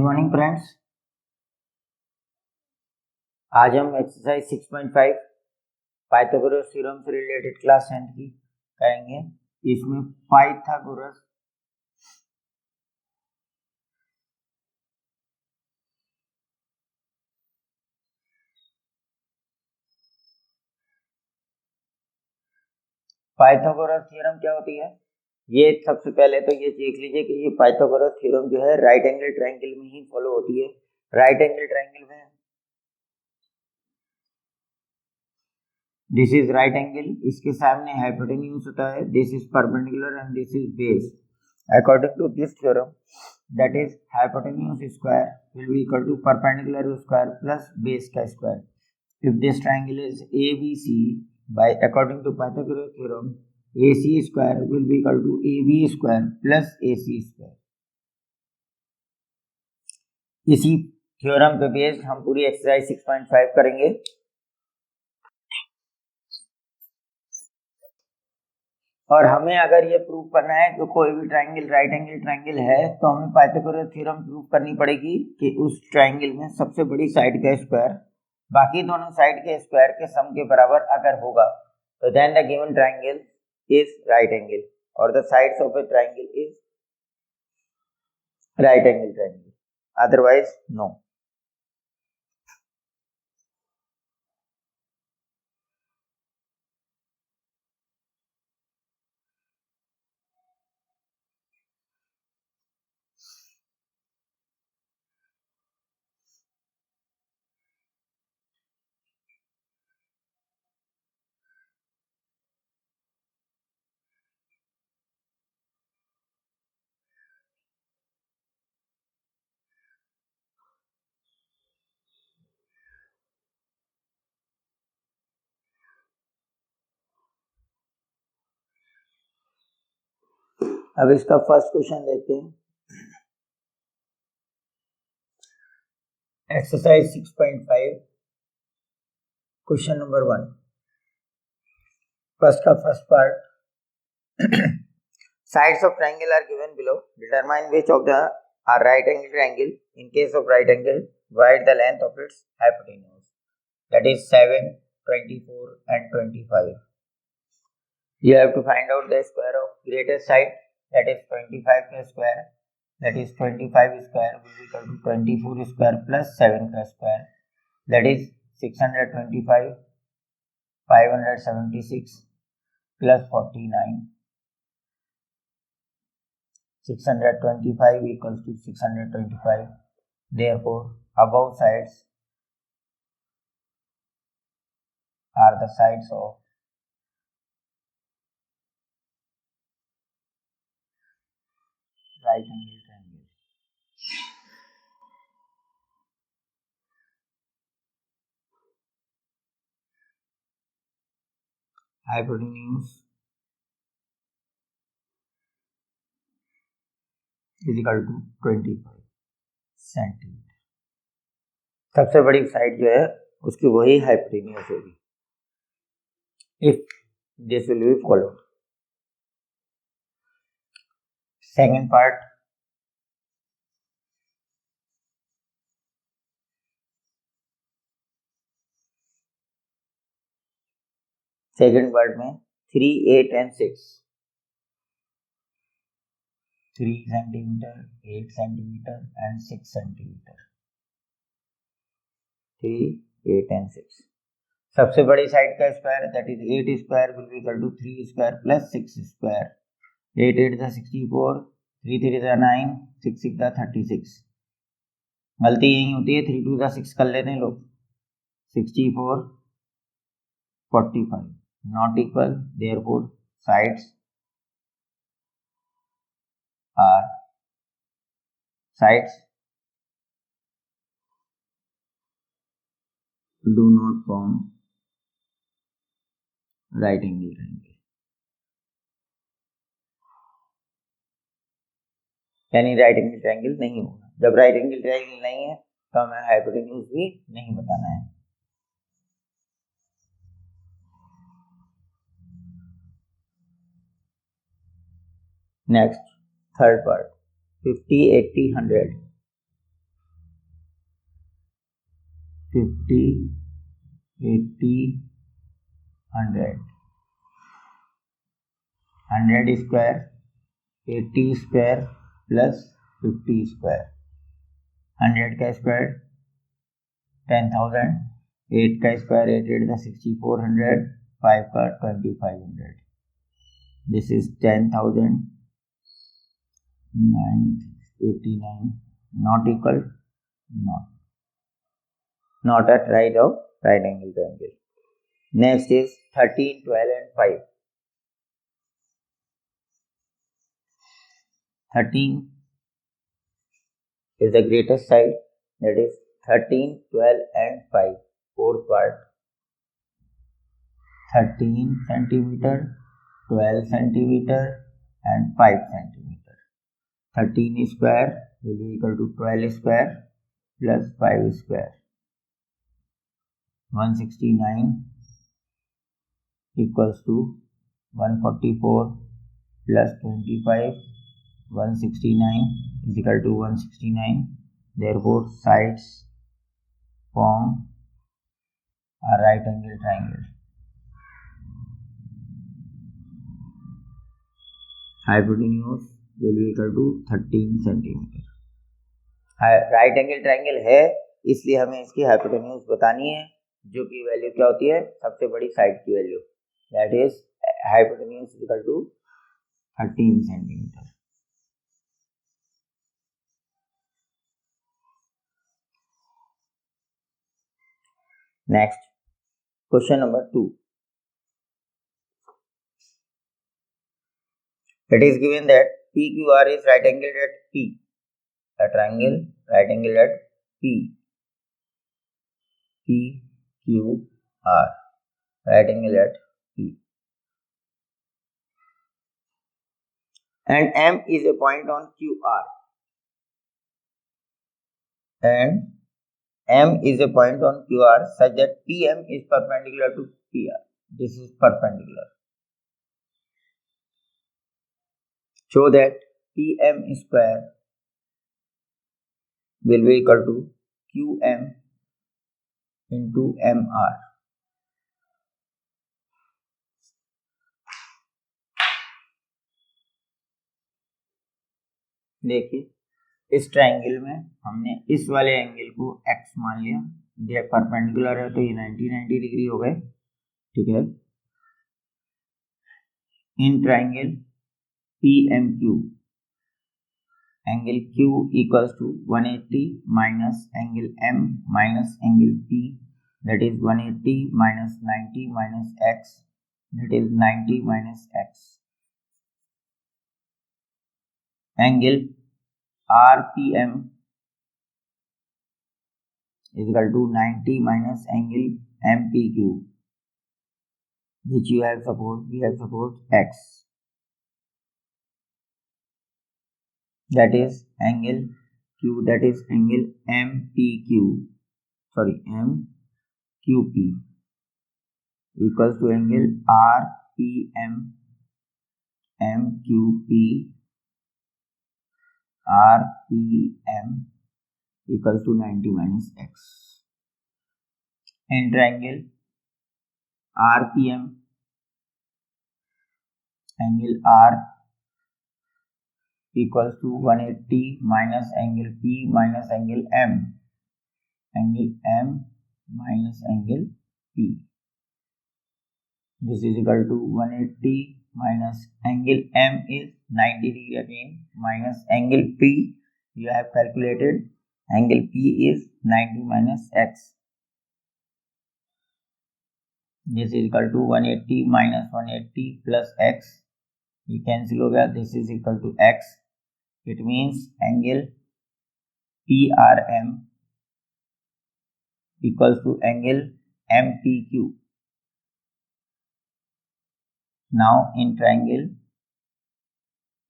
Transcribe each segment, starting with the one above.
Good morning friends. आज हम exercise 6.5 Pythagoras theorem से रिलेटेड क्लास 10 की करेंगे। इसमें पाइथागोरस थ्योरम क्या होती है, ये सबसे पहले तो ये देख लीजिए कि ये पाइथागोरस थ्योरम जो है राइट एंगल ट्रायंगल में ही फॉलो होती है। राइट एंगल ट्रायंगल में दिस इज राइट एंगल, इसके सामने हाइपोटेन्यूज होता है, this is perpendicular and this is base. According to this theorem, that is hypotenuse square will be equal to perpendicular square plus base का square. If this triangle is ABC, by according to Pythagoras theorem, AC square will be equal to AB square plus AC square. इसी theorem पे based हम पूरी exercise 6.5 करेंगे। और हमें अगर ये प्रूव करना है कि कोई भी ट्रायंगल राइट एंगल ट्रायंगल है तो हमें पाइथागोरस थ्योरम प्रूव करनी पड़ेगी कि उस ट्रायंगल में सबसे बड़ी साइड का स्क्वायर बाकी दोनों साइड के स्क्वायर के सम के बराबर अगर होगा तो then the given triangle is right angle और the sides of a triangle is right angle triangle, otherwise no. अब इसका फर्स्ट क्वेश्चन देखते हैं। Exercise 6.5 question number 1। फर्स्ट का first part, sides of triangle are given below, determine which of the are right angle triangle. In case of right angle, write the length of its hypotenuse, that is 7, 24 and 25. You have to find out the square of greatest side, that is 25 square, that is 25 square will be equal to 24 square plus 7 square, that is 625, 576 plus 49. 625 equals to 625. Therefore, above sides are the sides of right angle triangle. Hypotenuse is equal to 25 centimetre. सबसे बड़ी side जो है उसकी वही hypotenuse होगी। If this will be followed. Second part, second part में 3, 8 and 6, 3 centimetre, 8 centimetre and 6 centimetre, 3, 8 and 6। सबसे बड़ी साइड का square that is 8 square will be equal to 3 square plus 6 square. 8 8 दा 64, 3 3 दा 9, 6 6 दा 36। गलती यही होती है, 3 2 दा 6 कर लेते हैं लोग। 64 45 not equal, therefore sides are sides do not form right angle triangle, यानी राइट एंगल ट्रायंगल नहीं होगा। जब राइट एंगल ट्रायंगल नहीं है तो हमें हाइपोटेन्यूज भी नहीं बताना है। Next third part, 50 80 100। 50, 80, 100. 100 square, 80 square plus 50 square. 100 का स्क्वायर 10,000, 8 का स्क्वायर 8 8 6400, 5 का 2500. This is 10,000, 989. Not equal, not at right of right angle triangle. Next is 13, 12 and 5. 13 is the greatest side, that is 13, 12 and 5. Fourth part 13 centimeter, 12 centimeter and 5 centimeter. 13 square will be equal to 12 square plus 5 square. 169 equals to 144 plus 25. 169 is equal to 169. Therefore, sides form a right angle triangle. Hypotenuse will be equal to 13 centimeter. Right angle triangle है, इसलिए हमें इसकी hypotenuse बतानी है, जो कि value क्या होती है, सबसे बड़ी साइड की value, that is hypotenuse equal to 13 centimetre. Next question number 2. It is given that PQR is right angled at P. A triangle right angled at P. PQR right angled at P. And M is a point on QR. And M is a point on QR such that PM is perpendicular to PR. This is perpendicular. Show that PM square will be equal to QM into MR. देखिए इस triangle में हमने इस वाले angle को x मान लिया, ये परपेंडिकुलर है तो ये 90 डिग्री हो गए, ठीक है. In triangle PMQ angle Q equals to 180 minus angle M minus angle P, that is 180 minus 90 minus x, that is 90 minus x. Angle RPM is equal to 90 minus angle MPQ, which we have supposed x. That is angle Q, that is angle MQP equals to angle RPM MQP RPM equals to 90 minus x. And triangle RPM angle R equals to 180 minus angle P minus angle M, angle M minus angle P. This is equal to 180 minus angle M is 90 degree again, minus angle P you have calculated, angle P is 90 minus x. This is equal to 180 minus 180 plus x, ये cancel हो गया, this is equal to x. It means angle PRM equals to angle MPQ. Now in triangle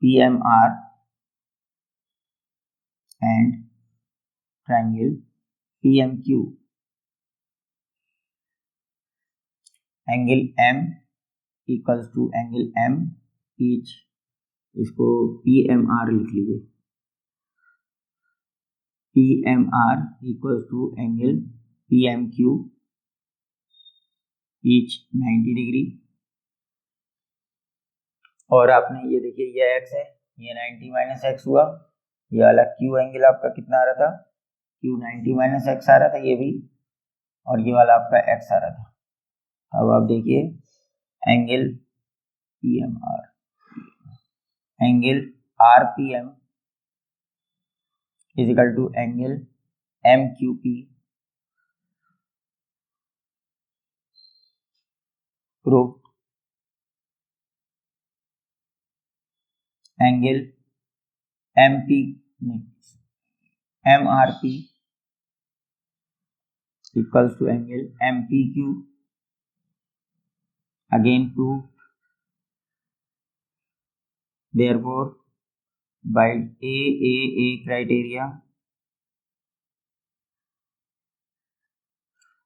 PMR and triangle PMQ, angle M equals to angle M each, इसको PMR लिख लीजिए. PMR equals to angle PMQ each 90 degree. और आपने ये देखिए ये x है, ये 90 माइनस एक्स हुआ, ये वाला Q एंगल आपका कितना आ रहा था, Q 90 माइनस एक्स आ रहा था ये भी, और ये वाला आपका x आ रहा था। अब आप देखिए angle PMR, angle RPM is equal to angle MQP proof, angle MRP equals to angle MPQ, again proved. Therefore by AAA criteria,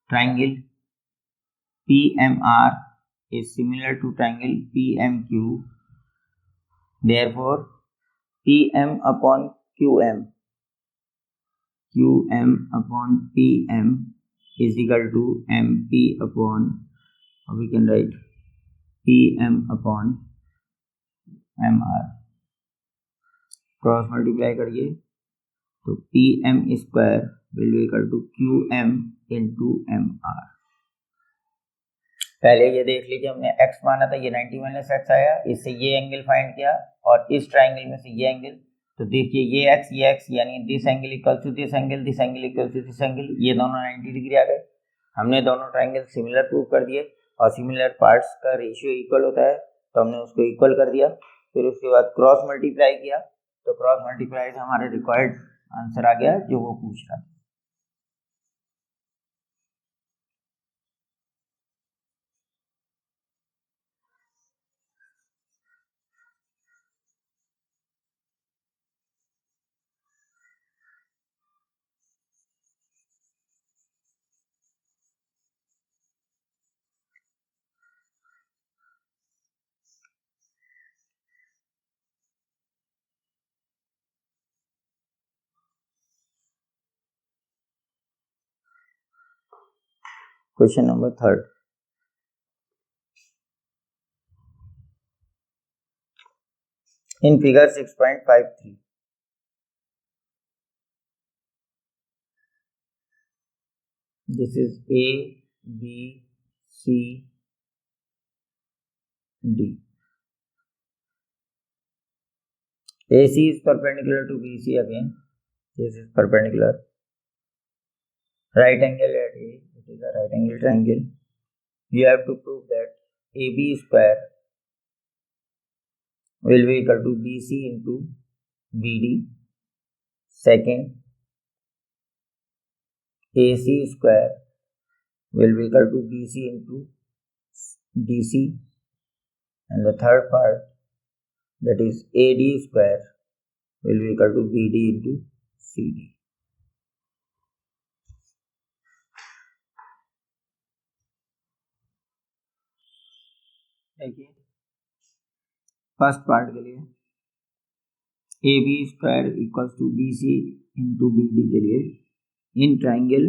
triangle PMR is similar to triangle PMQ. Therefore PM upon QM upon PM is equal to MP upon, or we can write PM upon MR। Cross multiply करिए तो PM square will be equal to QM into MR। पहले ये देख लीजिए हमने x माना था, ये 90 माइनस एक्स आया, इससे ये एंगल फाइंड किया और इस ट्राइंगल में से ये एंगल, तो देखिए ये x यानी this angle equal to this angle, this angle equal to this angle, ये दोनों 90 डिग्री आ गए। हमने दोनों ट्राइंगल सिमिलर प्रूव कर दिए और सिमिलर पार्ट्स का रेशियो इक्वल होता है तो हमने उसको इक्वल कर दिया। फिर उसके बाद क्रॉस मल्टीप्लाई किया तो क्रॉस मल्टीप्लाई से हमारे रिक्वायर्ड आंसर आ गया जो वो पूछ रहा था। Question number 3rd. In figure 6.53, this is A, B, C, D. AC is perpendicular to BC again. This is perpendicular. Right angle at A, it is a right angle triangle. You have to prove that AB square will be equal to BC into BD. Second, AC square will be equal to BC into DC. And the third part, that is AD square will be equal to BD into CD. देखिए first part के लिए AB square equals to BC into BD के लिए in triangle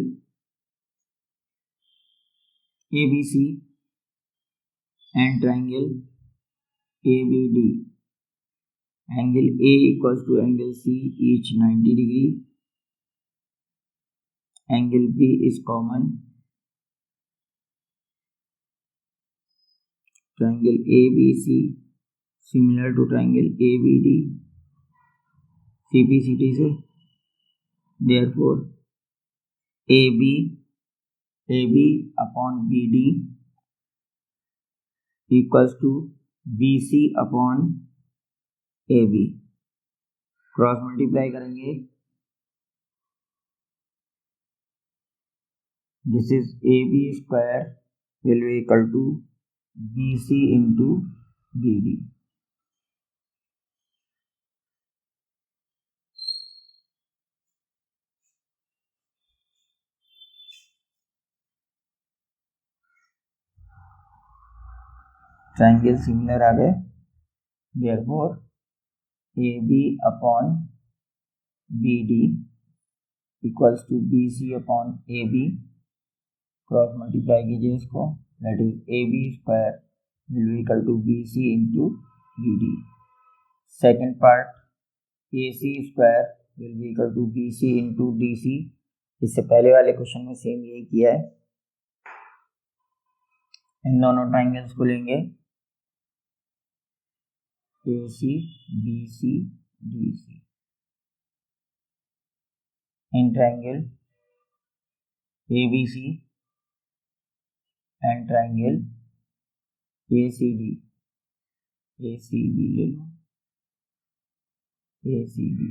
ABC and triangle ABD, angle A equals to angle C each 90 degree, angle B is common, triangle ABC similar to triangle ABD, CPCT से, therefore AB upon BD equals to BC upon AB। Cross multiply करेंगे, this is AB square will be equal to BC into BD। Triangle similar आ गए, therefore AB upon BD equals to BC upon AB cross multiply कीजिए इसको, that is A B square will be equal to B C into B D. Second part, A C square will be equal to B C into D C. इससे पहले वाले question में same यही किया है। इन दोनों ट्राइंगल्स को लेंगे, A C B C D C, in triangle A B C and triangle A C D, A C B ले लो, A C B,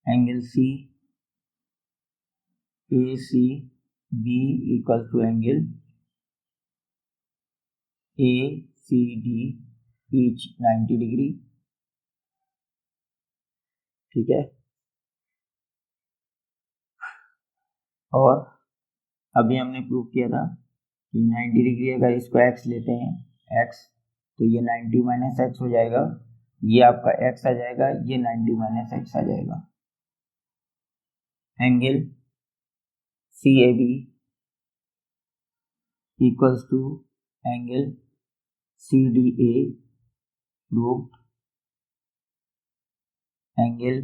angle C A C B equal to angle A C D each 90 degree. ठीक है, और अभी हमने prove किया था कि 90 डिग्री अगर इसको x लेते हैं x, तो ये 90 माइनस एक्स हो जाएगा, ये आपका x आ जाएगा, ये 90 माइनस एक्स आ जाएगा। Angle C A B equals to angle C D A proved, angle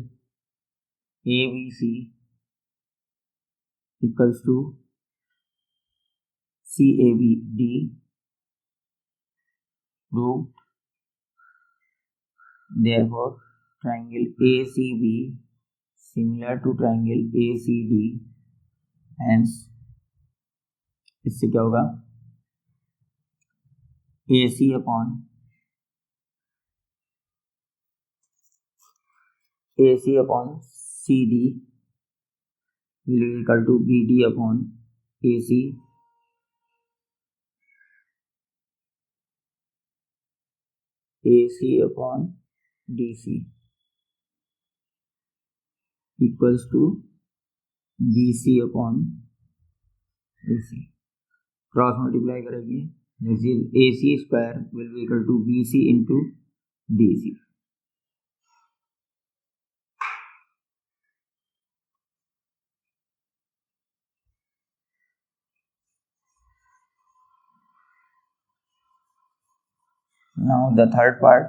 A B C equals to CABD proved, therefore triangle ACB similar to triangle ACD, hence इससे क्या होगा, AC upon CD will be equal to BD upon AC, AC upon DC equals to BC upon AC। Cross multiply करेंगे, this is AC square will be equal to BC into DC। Now the third part,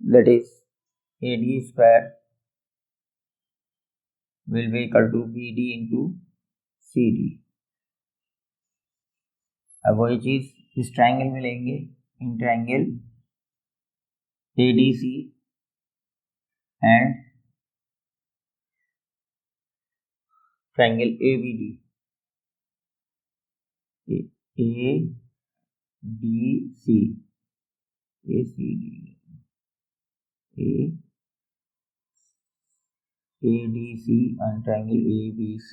that is AD square will be equal to BD into CD। अब वही चीज इस triangle में लेंगे, in triangle ADC and triangle ABD, ADC ACD ADC and triangle ABC,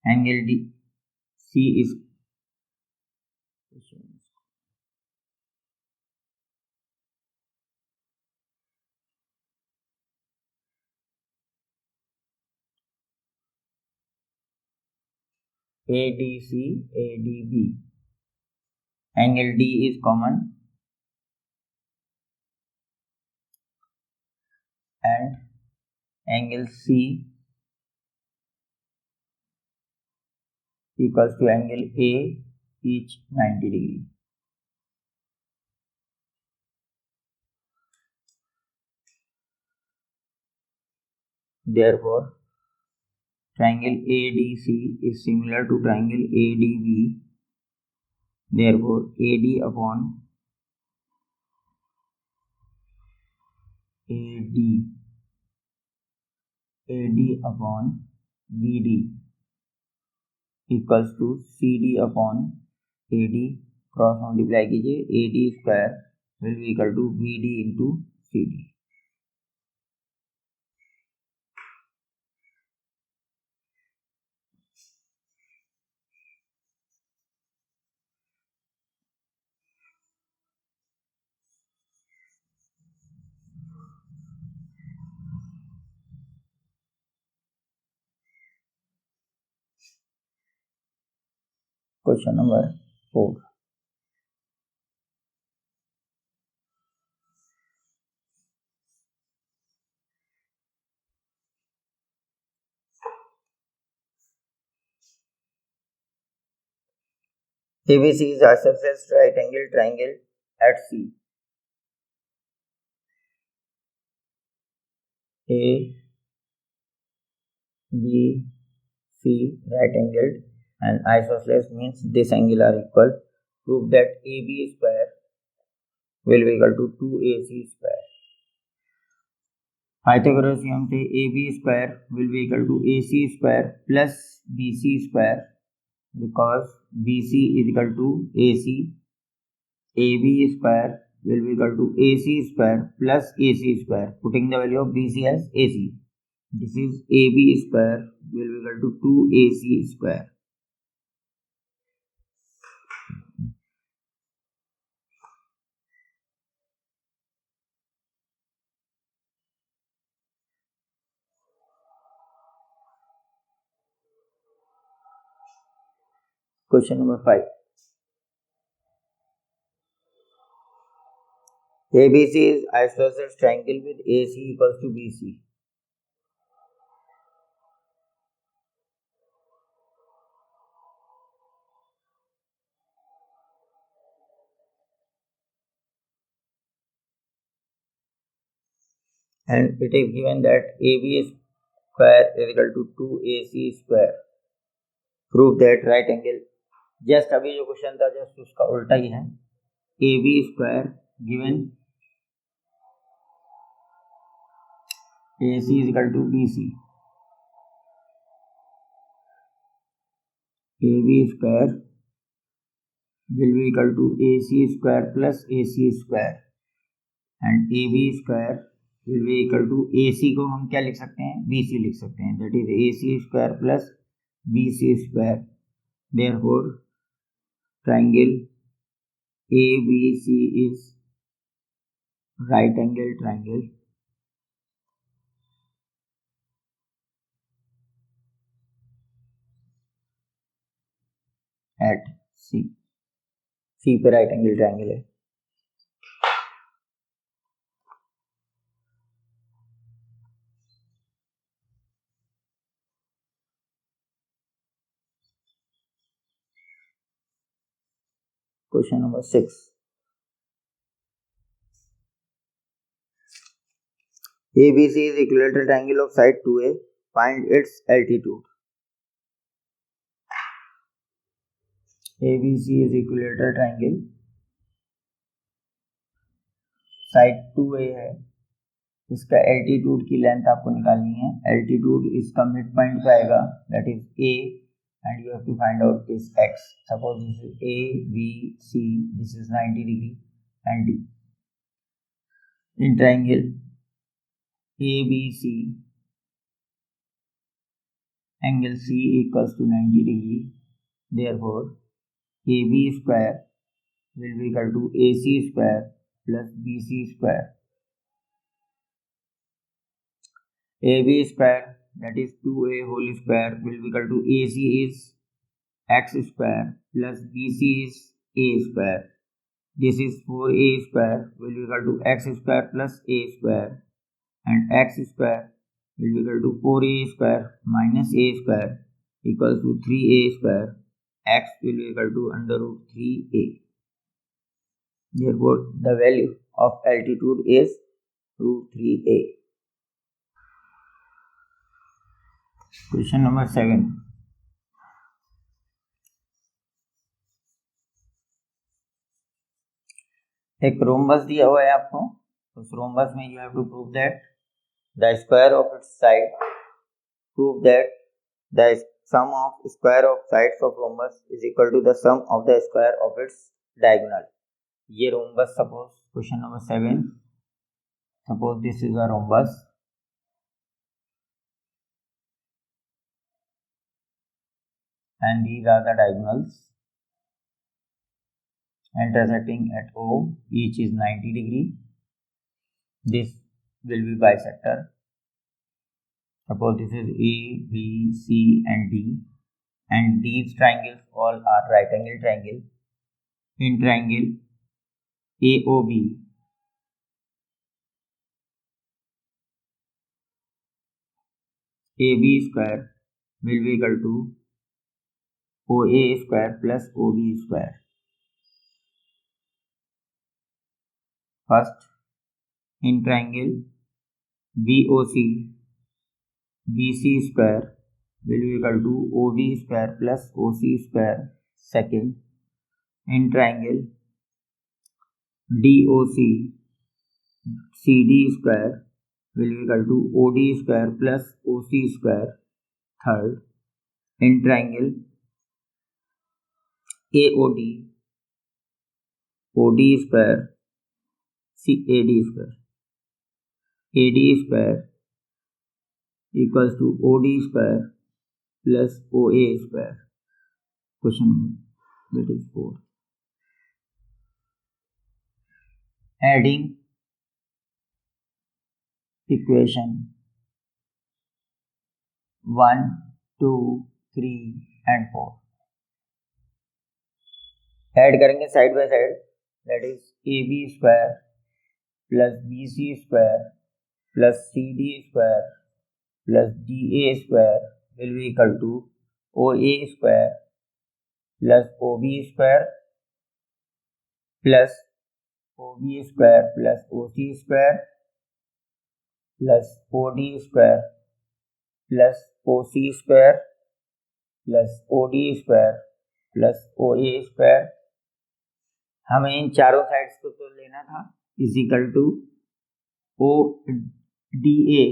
angle DC is ADC ADB, angle D is common and angle C equals to angle A each 90 degree। Therefore triangle ADC is similar to triangle ADB, therefore AD upon BD equals to CD upon AD। Cross multiply कीजिए, AD square will be equal to BD into CD। Question number 4, ABC is isosceles right angle triangle at C. A, B, C right angled and isosceles means this angle are equal. Prove that AB square will be equal to 2AC square. Pythagoras theorem से AB square will be equal to AC square plus BC square because BC is equal to AC. AB square will be equal to AC square plus AC square. Putting the value of BC as AC. This is AB square will be equal to 2AC square. Question number 5. ABC is isosceles triangle with AC equals to BC. And it is given that AB square is equal to 2AC square. Prove that right angle. Just अभी जो question था just उसका उल्टा ही है. AB square given AC is equal to BC. AB square will be equal to AC square plus AC square and AB square will be equal to AC को हम क्या लिख सकते हैं BC लिख सकते हैं. That is AC square plus BC square. Therefore triangle ABC is right angle triangle at C. C पे right angle triangle है. Question number 6. ABC is equilateral triangle of side 2A. Find its altitude. ABC is equilateral triangle. Side 2A है. इसका altitude की length आपको निकालनी है. Altitude इसका mid point पे आएगा that is A and you have to find out this x. Suppose this is A, B, C, this is 90 degree and D. In triangle ABC, angle C equals to 90 degree. Therefore, AB square will be equal to AC square plus BC square. AB square that is 2A whole square will be equal to AC is x square plus BC is A square. This is 4A square will be equal to x square plus A square and x square will be equal to 4A square minus A square equals to 3A square. X will be equal to under root 3A. Therefore, the value of altitude is root 3A. Question number 7. एक rhombus दिया हुआ है आपको. उस rhombus में you have to prove that the square of its side. Prove that the sum of square of sides of rhombus is equal to the sum of the square of its diagonal. ये rhombus suppose question number 7. Suppose this is a rhombus and these are the diagonals intersecting at O. Each is 90 degree. This will be bisector. Suppose this is A, B, C and D and these triangles all are right angle triangle. In triangle AOB, AB square will be equal to OA square plus OB square. First, in triangle BOC, BC square will be equal to OB square plus OC square. Second, in triangle DOC, CD square will be equal to OD square plus OC square. Third, in triangle AOD, OD square, AD square. AD square equals to OD square plus OA square. Question number, that is 4. Adding equation 1, 2, 3 and 4. Add करेंगे side by side. That is AB square plus BC square plus CD square plus DA square will be equal to OA square plus OB square plus OB square plus OC square plus OD square plus OC square plus OD square plus OA square. हमें इन चारों sides को तो लेना था. Is equal to ODA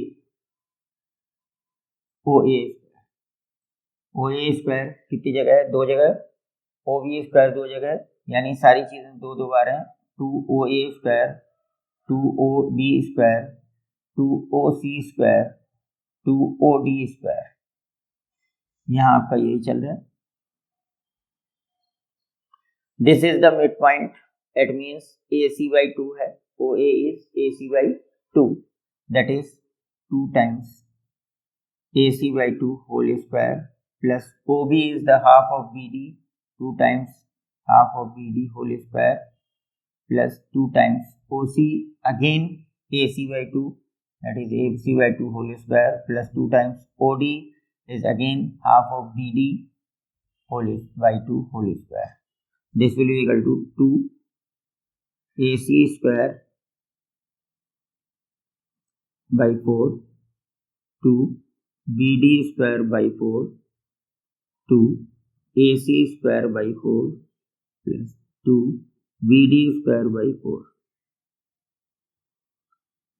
OA square. OA square कितनी जगह है? 2 जगह. OB स्क्वायर 2 जगह, यानी सारी चीजें 2 2 बार हैं. 2OA square, 2OB square, 2OC square, 2OD square. यहाँ आपका यही चल रहा है. This is the midpoint. It means AC by 2 है. OA is AC by 2. That is 2 times AC by 2 whole square plus OB is the half of BD. 2 times half of BD whole square plus 2 times OC again AC by 2. That is AC by 2 whole square plus 2 times OD is again half of BD whole by 2 whole square. This will be equal to 2 AC square by 4, 2 BD square by 4, 2 AC square by 4 plus 2 BD square by 4.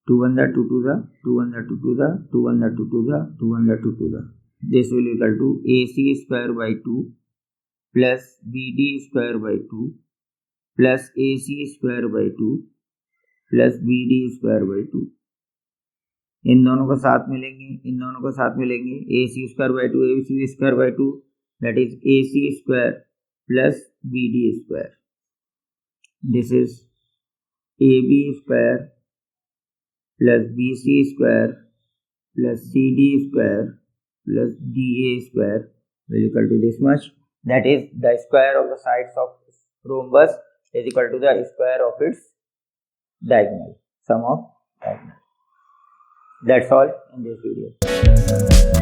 2 1 the 2 2 the 2 1 the 2 2 the 2 1 the 2 2 the 2 1 the 2 2 the. This will be equal to AC square by 2 plus BD square by 2 plus AC square by 2 plus BD square by 2. इन दोनों को साथ मिलेंगे, इन दोनों को साथ मिलेंगे. AC square by 2 AC square by 2, that is AC square plus BD square. This is AB square plus BC square plus CD square plus DA square will equal to this much. That is the square of the sides of rhombus is equal to the square of its diagonal, sum of diagonal. That's all in this video.